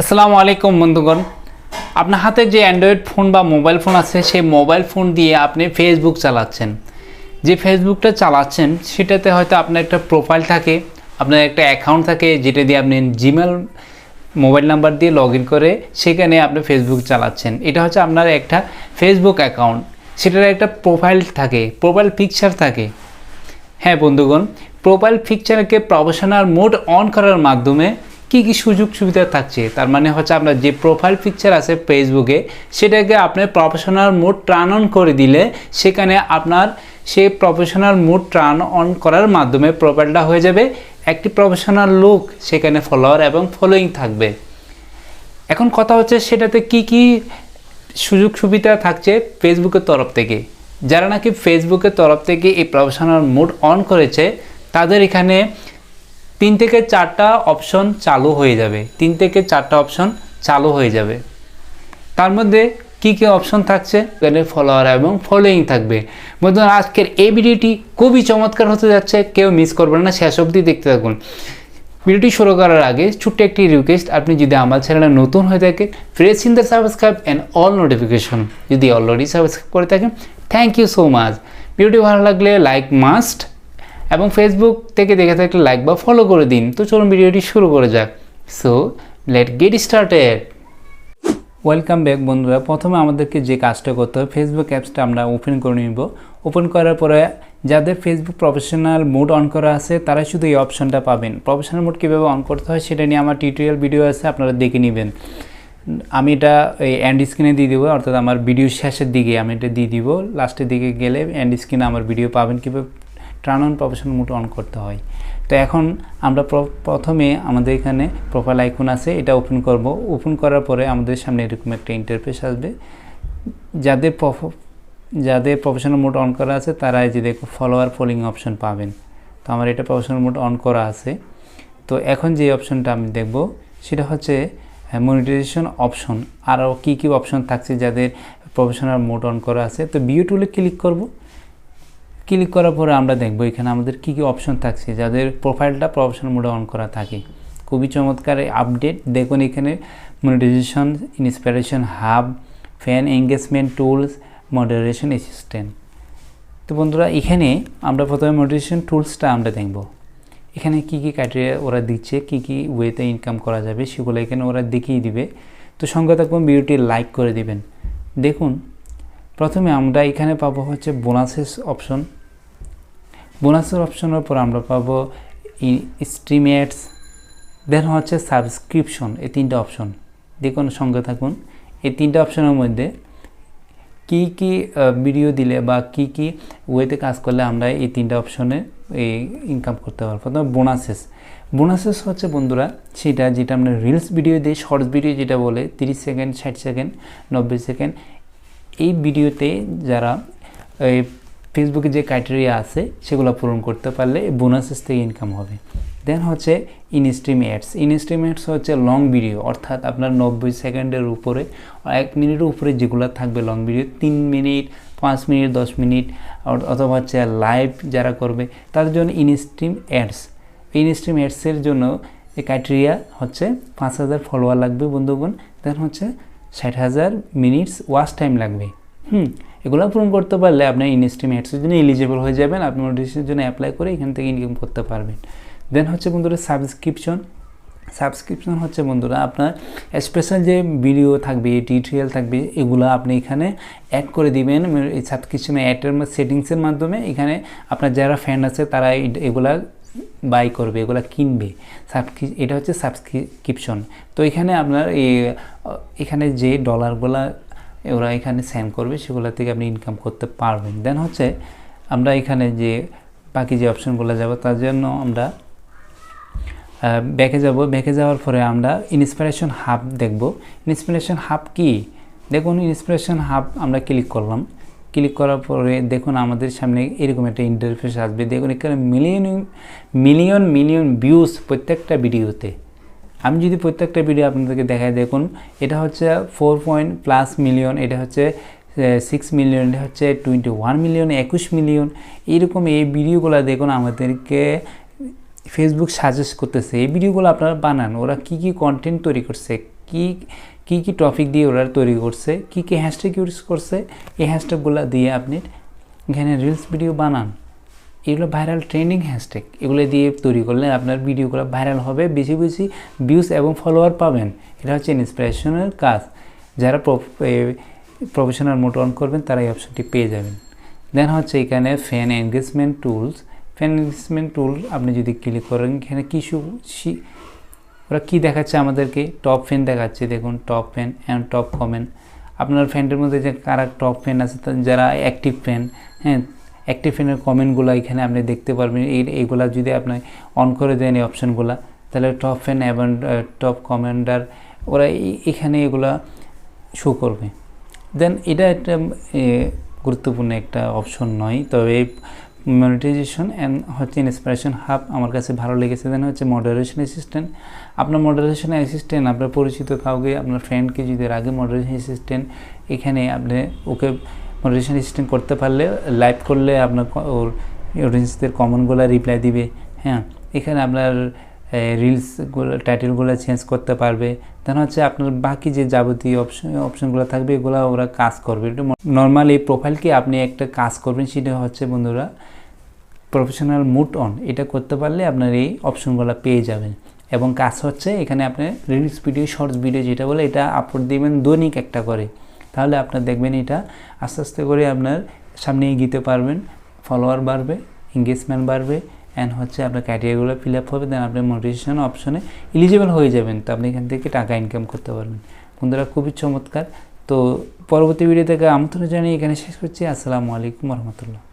আসসালামু আলাইকুম বন্ধুগণ, আপনার হাতে যে অ্যান্ড্রয়েড ফোন বা মোবাইল ফোন আছে সেই মোবাইল ফোন দিয়ে আপনি ফেসবুক চালাচ্ছেন। যে ফেসবুকটা চালাচ্ছেন সেটাতে হয়তো আপনার একটা প্রোফাইল থাকে, আপনার একটা অ্যাকাউন্ট থাকে যেটা দিয়ে আপনি জিমেল মোবাইল নাম্বার দিয়ে লগ ইন করে সেখানে আপনি ফেসবুক চালাচ্ছেন। এটা হচ্ছে আপনার একটা ফেসবুক অ্যাকাউন্ট, সেটার একটা প্রোফাইল থাকে, প্রোফাইল পিকচার থাকে। হ্যাঁ বন্ধুগণ, প্রোফাইল পিকচারকে প্রফেশনাল মোড অন করার মাধ্যমে কি কি সুযোগ সুবিধা থাকছে, তার মানে হচ্ছে আপনার যে প্রোফাইল পিকচার আছে ফেসবুকে সেটাকে আপনি প্রফেশনাল মোড টার্ন অন করে দিলে সেখানে আপনার সেই প্রফেশনাল মোড টার্ন অন করার মাধ্যমে প্রোফাইলটা হয়ে যাবে একটি প্রফেশনাল লুক, সেখানে ফলোয়ার এবং ফলোয়িং থাকবে। এখন কথা হচ্ছে সেটাতে কি কি সুযোগ সুবিধা থাকছে ফেসবুকের তরফ থেকে। যারা নাকি ফেসবুকের তরফ থেকে এই প্রফেশনাল মোড অন করেছে তাদের এখানে 3 থেকে 4টা অপশন চালু হয়ে যাবে। 3 থেকে 4টা অপশন চালু হয়ে যাবে। তার মধ্যে কি কি অপশন থাকছে, এখানে ফলোয়ার এবং ফলোয়িং থাকবে। বন্ধুরা, আজকের এই ভিডিওটি খুবই চমৎকার হতে যাচ্ছে, কেউ মিস করবেন না, শেষ অবধি দেখতে থাকুন। ভিডিওটি শুরু করার আগে ছোট্ট একটি রিকোয়েস্ট, আপনি যদি আমার চ্যানেলে নতুন হয়ে থাকেন press in the subscribe and all notification, যদি অলরেডি সাবস্ক্রাইব করে থাকেন থ্যাংক ইউ সো মাচ। ভিডিওটি ভালো লাগলে লাইক মাস্ট, এবং ফেসবুক থেকে দেখে থাকলে লাইক বা ফলো করে দিন। তো চলুন ভিডিওটি শুরু করে যাক। So late get started. Welcome back বন্ধুরা। প্রথমে আমাদেরকে যে কাজটা করতে হবে, ফেসবুক অ্যাপসটা আমরা ওপেন করে নিব। ওপেন করার পরে যাদের ফেসবুক প্রফেশনাল মোড অন করা আছে তারা শুধু এই অপশনটা পাবেন। প্রফেশনাল মোড কীভাবে অন করতে হয় সেটা নিয়ে আমার টিউটোরিয়াল ভিডিও আছে, আপনারা দেখে নেবেন। আমি এটা এই এন্ড স্ক্রিনে দিয়ে দেবো, অর্থাৎ আমার ভিডিও শেষের দিকে আমি এটা দিয়ে দিব। লাস্টের দিকে গেলে এন্ড স্ক্রিনে আমার ভিডিও পাবেন কীভাবে turn on professional mode on করতে হয়। তো এখন আমরা প্রথমে আমাদের এখানে প্রোফাইল আইকন আছে, এটা ওপেন করব। ওপেন করার পরে আমাদের সামনে এরকম একটা ইন্টারফেস আসবে। যাদের প্রফেশনাল মোড অন করা আছে তারা এই যে দেখো ফলোয়ার ফলোয়িং অপশন পাবেন। তো আমার এটা প্রফেশনাল মোড অন করা আছে। তো এখন যে অপশনটা আমি দেখব সেটা হচ্ছে মনিটাইজেশন অপশন। আরও কী কী অপশন থাকছে যাদের প্রফেশনাল মোড অন করা আছে। তো ভিউ টুলে ক্লিক করব। ক্লিক করার পরে আমরা দেখব এখানে আমাদের কী কী অপশন থাকছে যাদের প্রোফাইলটা প্রফেশনাল মোডে অন করা থাকে। খুবই চমৎকার আপডেট। দেখুন এখানে monetisation, inspiration hub, fan engagement tools, moderation assistant. তো বন্ধুরা, এখানে আমরা প্রথমে মনিটাইজেশন টুলসটা আমরা দেখব। এখানে কী কী ক্রাইটেরিয়া ওরা দিচ্ছে, কী কী ওয়েতে ইনকাম করা যাবে সেগুলো এখানে ওরা দেখিয়ে দিবে। তো সঙ্গে থাকুন, ভিডিওটি লাইক করে দিবেন। দেখুন প্রথমে আমরা এখানে পাবো হচ্ছে বোনাসেস অপশন। বোনাসের অপশনের পর আমরা পাবো স্ট্রিমেটস, দেন হচ্ছে সাবস্ক্রিপশন। এই 3টা অপশন দেখুন, সঙ্গে থাকুন। এই 3টা অপশনের মধ্যে কি কি ভিডিও দিলে বা কি কি ওয়েতে কাজ করলে আমরা এই 3টা অপশনে এই ইনকাম করতে পারবো। প্রথমে বোনাসেস হচ্ছে বন্ধুরা সেটা যেটা আমরা রিলস ভিডিও দিই, শর্টস ভিডিও যেটা বলে 30 সেকেন্ড, 60 সেকেন্ড, 90 সেকেন্ড। এই ভিডিওতে যারা এই ফেসবুকে যে ক্রাইটেরিয়া আছে সেগুলো পূরণ করতে পারলে বোনাসেস থেকে ইনকাম হবে। দেন হচ্ছে ইনস্ট্রিম অ্যাডস হচ্ছে লং ভিডিও, অর্থাৎ আপনার 90 সেকেন্ডের উপরে, 1 মিনিটের উপরে যেগুলো থাকবে long video, 3 minute, 5 minute, 10 minute, অথবা হচ্ছে লাইভ যারা করবে তাদের জন্য ইনস্ট্রিম অ্যাডসের জন্য এই ক্রাইটেরিয়া হচ্ছে 5000 ফলোয়ার লাগবে বন্ধুগণ। দেন হচ্ছে 60,000 মিনিটস ওয়াচ টাইম লাগবে। এগুলো পূরণ করতে পারলে আপনি ইনস্ট্রিম অ্যাডসের জন্য এলিজিবল হয়ে যাবেন। আপনি নোটিফিকেশনের জন্য অ্যাপ্লাই করে এখান থেকে ইনকাম করতে পারবেন। দেন হচ্ছে বন্ধুরা সাবস্ক্রিপশন হচ্ছে বন্ধুরা আপনার স্পেশাল যে ভিডিও থাকবে, টিউটোরিয়াল থাকবে, এগুলো আপনি এখানে অ্যাড করে দিবেন। এই সাবস্ক্রিপশনে অ্যাডের সেটিংসের মাধ্যমে এখানে আপনার যারা ফ্যান আছে তারা এগুলা বাই করবে, এগুলো কিনবে। এটা হচ্ছে সাবস্ক্রিপশন। তো এখানে আপনার এখানে যে ডলারগুলা ওরা এখানে সেন্ড করবে সেগুলো থেকে আপনি ইনকাম করতে পারবেন। দেন হচ্ছে আমরা এখানে যে বাকি যে অপশনগুলো যাব তার জন্য আমরা ব্যাকে যাওয়ার পরে আমরা ইন্সপিরেশন হাব দেখব। ইন্সপিরেশন হাব কি দেখুন, ইন্সপিরেশন হাব আমরা ক্লিক করলাম। ক্লিক করার পরে দেখুন আমাদের সামনে এরকম একটা ইন্টারফেস আসবে। দেখুন এখানে মিলিয়ন ভিউজ প্রত্যেকটা ভিডিওতে। আমি যদি প্রত্যেকটা ভিডিও আপনাদেরকে দেখাই, দেখুন এটা হচ্ছে 4+ মিলিয়ন, এটা হচ্ছে 6 মিলিয়ন, এটা হচ্ছে 21 মিলিয়ন, 21 মিলিয়ন। এইরকম এই ভিডিওগুলো দেখুন আমাদেরকে ফেসবুক সাজেস্ট করতেছে এই ভিডিওগুলো আপনারা বানান, ওরা কি কি কন্টেন্ট তৈরি করছে, কি কি কি টপিক দিয়ে ওরা তৈরি করছে, কি কি হ্যাশট্যাগ ইউজ করছে, এই হ্যাশট্যাগুলো দিয়ে আপনি এখানে রিলস ভিডিও বানান। এগুলো ভাইরাল ট্রেন্ডিং হ্যাশট্যাগ, এগুলো দিয়ে তৈরি করলে আপনার ভিডিওগুলো ভাইরাল হবে, বেশি বেশি ভিউজ এবং ফলোয়ার পাবেন। এটা হচ্ছে ইন্সপিরেশনের কাজ। যারা প্রফেশনাল মোড অন করবেন তারা এই অপশনটি পেয়ে যাবেন। দেন হচ্ছে এখানে fan engagement tools. Fan engagement tool আপনি যদি ক্লিক করেন, এখানে কিছু ওরা কী দেখাচ্ছে আমাদেরকে, টপ ফ্যান দেখাচ্ছে, দেখুন top fan and top comment. আপনার ফ্যানটার মধ্যে যে কারা টপ ফ্যান আছে, যারা অ্যাক্টিভ ফ্যান, হ্যাঁ অ্যাক্টিভ ফ্যানের কমেন্টগুলো এখানে আপনি দেখতে পারবেন। এইগুলা যদি আপনি অন করে দেন এই অপশানগুলো, তাহলে টপ ফ্যান এবং টপ কমেন্টার ওরা এখানে এগুলা শো করবে। দেন এটা একটা গুরুত্বপূর্ণ একটা অপশন নয়, তবে মনিটাইজেশন অ্যান্ড হচ্ছে ইন্সপিরেশন হাব আমার কাছে ভালো লেগেছে। দেন হচ্ছে মডারেশন অ্যাসিস্ট্যান্ট। আপনার মডারেশন অ্যাসিস্ট্যান্ট আপনার পরিচিত কাউকে, আপনার ফ্রেন্ডকে যদি আগে মডারেশন অ্যাসিস্ট্যান্ট এখানে আপনি ওকে মডারেশন অ্যাসিস্ট্যান্ট করতে পারলে, লাইভ করলে আপনার ওর অডিয়েন্সদের কমেন্টগুলো রিপ্লাই দিবে। হ্যাঁ, এখানে আপনার রিলসগুলো টাইটেলগুলো চেঞ্জ করতে পারবে। দেন হচ্ছে আপনার বাকি যে যাবতীয় অপশনগুলো থাকবে এগুলো ওরা কাজ করবে। একটু নর্মাল এই প্রোফাইলকে আপনি একটা কাজ করবেন, সেটা হচ্ছে বন্ধুরা প্রফেশনাল মুড অন। এটা করতে পারলে আপনার এই অপশনগুলো পেয়ে যাবেন। এবং কাজ হচ্ছে এখানে আপনি রিলস ভিডিও, শর্টস ভিডিও যেটা বলে, এটা আপলোড দিবেন দৈনিক একটা করে। তাহলে আপনার দেখবেন এটা আস্তে আস্তে করে আপনার সামনে এগিয়ে পারবেন, ফলোয়ার বাড়বে, এঙ্গেজমেন্ট বাড়বে, অ্যান্ড হচ্ছে আপনার ক্রাইটেরিয়াগুলো ফিল আপ হবে। দেন আপনি মনিটাইজেশন অপশনে এলিজিবল হয়ে যাবেন, তো আপনি এখান থেকে টাকা ইনকাম করতে পারবেন। বন্ধুরা খুবই চমৎকার। তো পরবর্তী ভিডিও থেকে আমন্ত্রণ জানিয়ে এখানে শেষ করছি। আসসালামু আলাইকুম রহমতুল্লাহ।